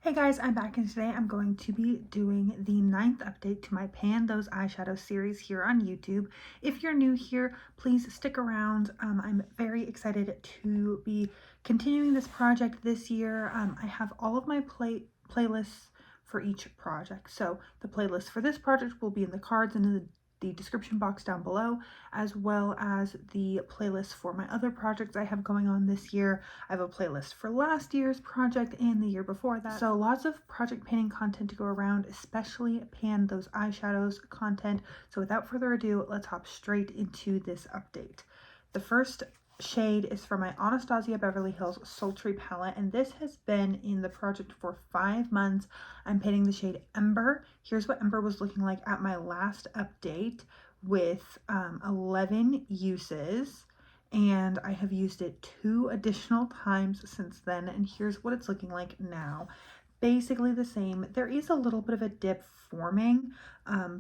Hey guys, I'm back and today I'm going to be doing the 9th update to my Pan Those Eyeshadows series here on YouTube. If you're new here, please stick around. I'm very excited to be continuing this project this year. I have all of my playlists for each project. So the playlist for this project will be in the cards and in the description box down below, as well as the playlist for my other projects I have going on this year. I have a playlist for last year's project and the year before that. So lots of project painting content to go around, especially Pan Those Eyeshadows content. So without further ado, let's hop straight into this update. The first shade is from my Anastasia Beverly Hills Sultry palette, and this has been in the project for 5 months. I'm painting the shade Ember. Here's what Ember was looking like at my last update with 11 uses, and I have used it 2 additional times since then, and here's what it's looking like now. Basically the same. There is a little bit of a dip forming,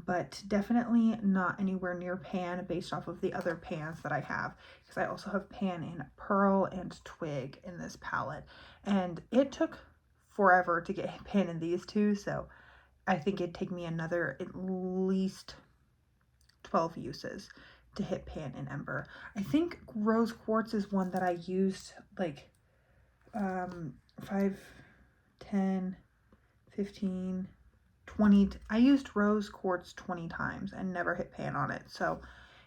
but definitely not anywhere near Pan based off of the other pans that I have, because I also have Pan in Pearl and Twig in this palette, and it took forever to get Pan in these two, so I think it'd take me another at least 12 uses to hit Pan and Ember. I think Rose Quartz is one that I used like 5, 10, 15, 20. I used Rose Quartz 20 times and never hit Pan on it. So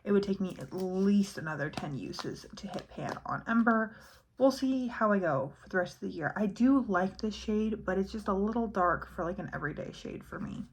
it would take me at least another 10 uses to hit Pan on Ember. We'll see how I go for the rest of the year. I do like this shade, but it's just a little dark for like an everyday shade for me.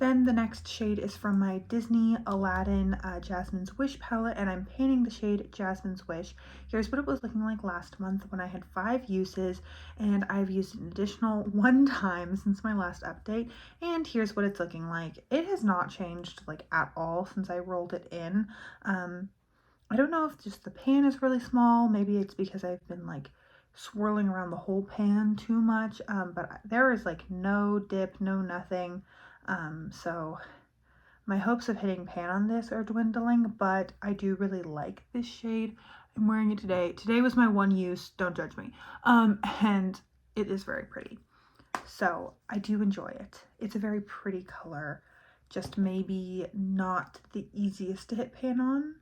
Then the next shade is from my Disney Aladdin Jasmine's Wish palette, and I'm painting the shade Jasmine's Wish. Here's what it was looking like last month when I had 5 uses, and I've used an additional 1 time since my last update, and here's what it's looking like. It has not changed like at all since I rolled it in. I don't know if just the pan is really small, maybe it's because I've been like swirling around the whole pan too much, but there is like no dip, no nothing. So my hopes of hitting Pan on this are dwindling, but I do really like this shade. I'm wearing it today. Today was my 1 use, don't judge me. And it is very pretty. So I do enjoy it. It's a very pretty color, just maybe not the easiest to hit Pan on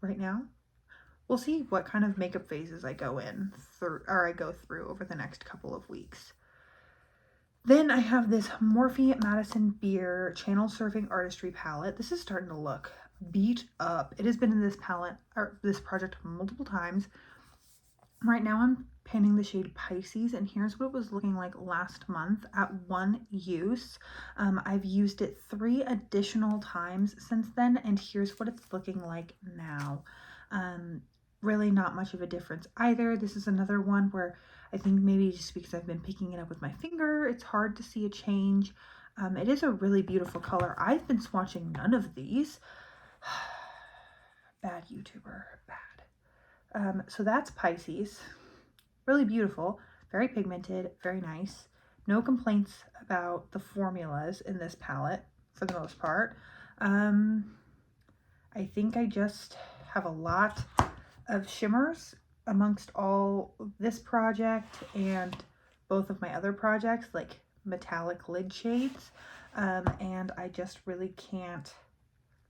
right now. We'll see what kind of makeup phases I go through over the next couple of weeks. Then I have this Morphe Madison Beer Channel Surfing Artistry palette. This is starting to look beat up. It has been in this palette, or this project, multiple times. Right now I'm painting the shade Pisces, and here's what it was looking like last month at 1 use. I've used it 3 additional times since then, and here's what it's looking like now. Really not much of a difference either. This is another one where I think maybe just because I've been picking it up with my finger, it's hard to see a change. It is a really beautiful color. I've been swatching none of these. Bad YouTuber, bad. So that's Pisces. Really beautiful, very pigmented, very nice. No complaints about the formulas in this palette for the most part. I think I just have a lot of shimmers amongst all this project and both of my other projects, like metallic lid shades, and I just really can't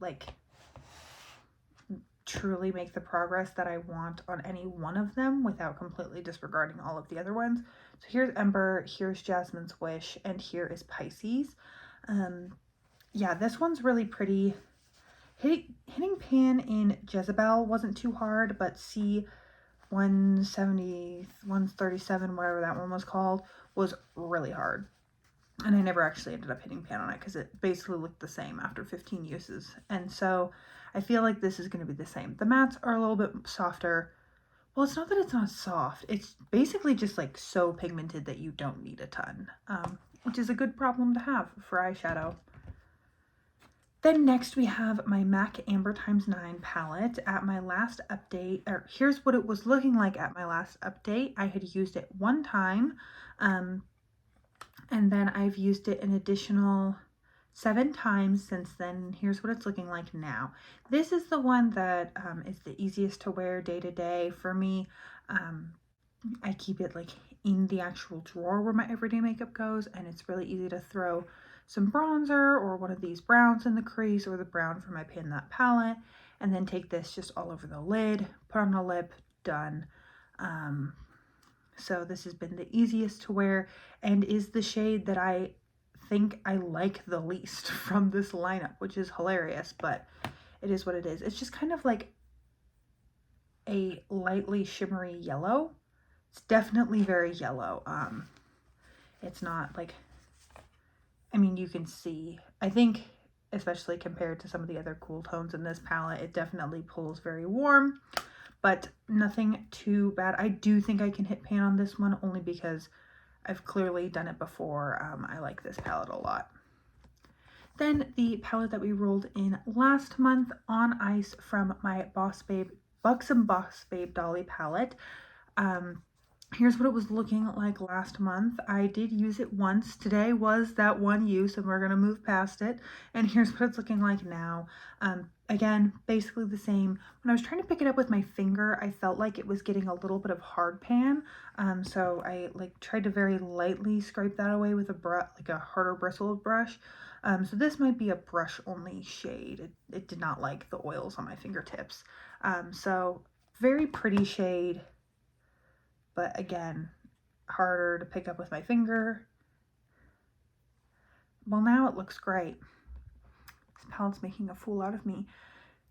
like truly make the progress that I want on any one of them without completely disregarding all of the other ones. So here's Ember, here's Jasmine's Wish, and here is Pisces. Yeah, this one's really pretty. Hitting Pan in Jezebel wasn't too hard, but C170, 137, whatever that one was called, was really hard. And I never actually ended up hitting Pan on it because it basically looked the same after 15 uses. And so I feel like this is going to be the same. The mattes are a little bit softer. Well, it's not that it's not soft. It's basically just like so pigmented that you don't need a ton, which is a good problem to have for eyeshadow. Then next we have my MAC Amber x9 palette. At my last update, or here's what it was looking like at my last update. I had used it 1 time, and then I've used it an additional 7 times since then. Here's what it's looking like now. This is the one that is the easiest to wear day to day for me. I keep it like in the actual drawer where my everyday makeup goes, and it's really easy to throw some bronzer or one of these browns in the crease or the brown from my Pan That palette, and then take this just all over the lid, put on a lip, done. So this has been the easiest to wear and is the shade that I think I like the least from this lineup, which is hilarious, but it is what it is. It's just kind of like a lightly shimmery yellow. It's definitely very yellow. It's not like, I mean, you can see, I think, especially compared to some of the other cool tones in this palette, it definitely pulls very warm, but nothing too bad. I do think I can hit pan on this one only because I've clearly done it before. I like this palette a lot. Then the palette that we rolled in last month, On Ice, from my Buxom Boss Babe Dolly palette. Here's what it was looking like last month. I did use it once. Today was that one use, and we're going to move past it. And here's what it's looking like now. Again, basically the same. When I was trying to pick it up with my finger, I felt like it was getting a little bit of hard pan. So I tried to very lightly scrape that away with a harder bristled brush. So this might be a brush only shade. It did not like the oils on my fingertips. So very pretty shade, but again, harder to pick up with my finger. Well, now it looks great. This palette's making a fool out of me.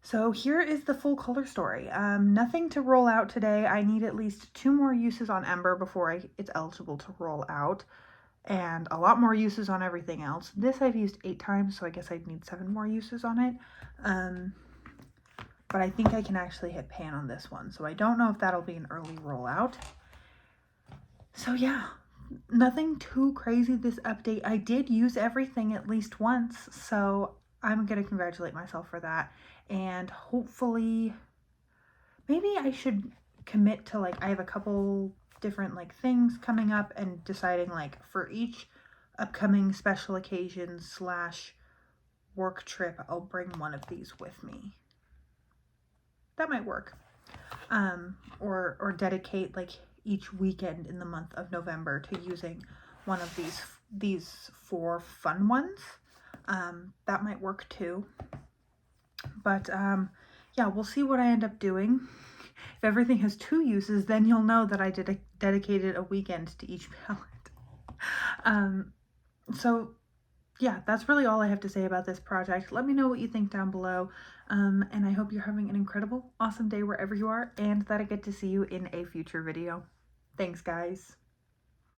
So here is the full color story. Nothing to roll out today. I need at least 2 more uses on Ember before it's eligible to roll out, and a lot more uses on everything else. This I've used 8 times, so I guess I'd need 7 more uses on it. But I think I can actually hit pan on this one, so I don't know if that'll be an early rollout. So yeah, nothing too crazy this update. I did use everything at least once, so I'm gonna congratulate myself for that. And hopefully, maybe I should commit to I have a couple different things coming up, and deciding for each upcoming special occasion / work trip, I'll bring one of these with me. That might work. Or dedicate each weekend in the month of November to using one of these 4 fun ones. That might work too. But yeah, we'll see what I end up doing. If everything has 2 uses, then you'll know that I dedicated a weekend to each palette. So yeah, that's really all I have to say about this project. Let me know what you think down below. And I hope you're having an incredible, awesome day wherever you are, and that I get to see you in a future video. Thanks, guys.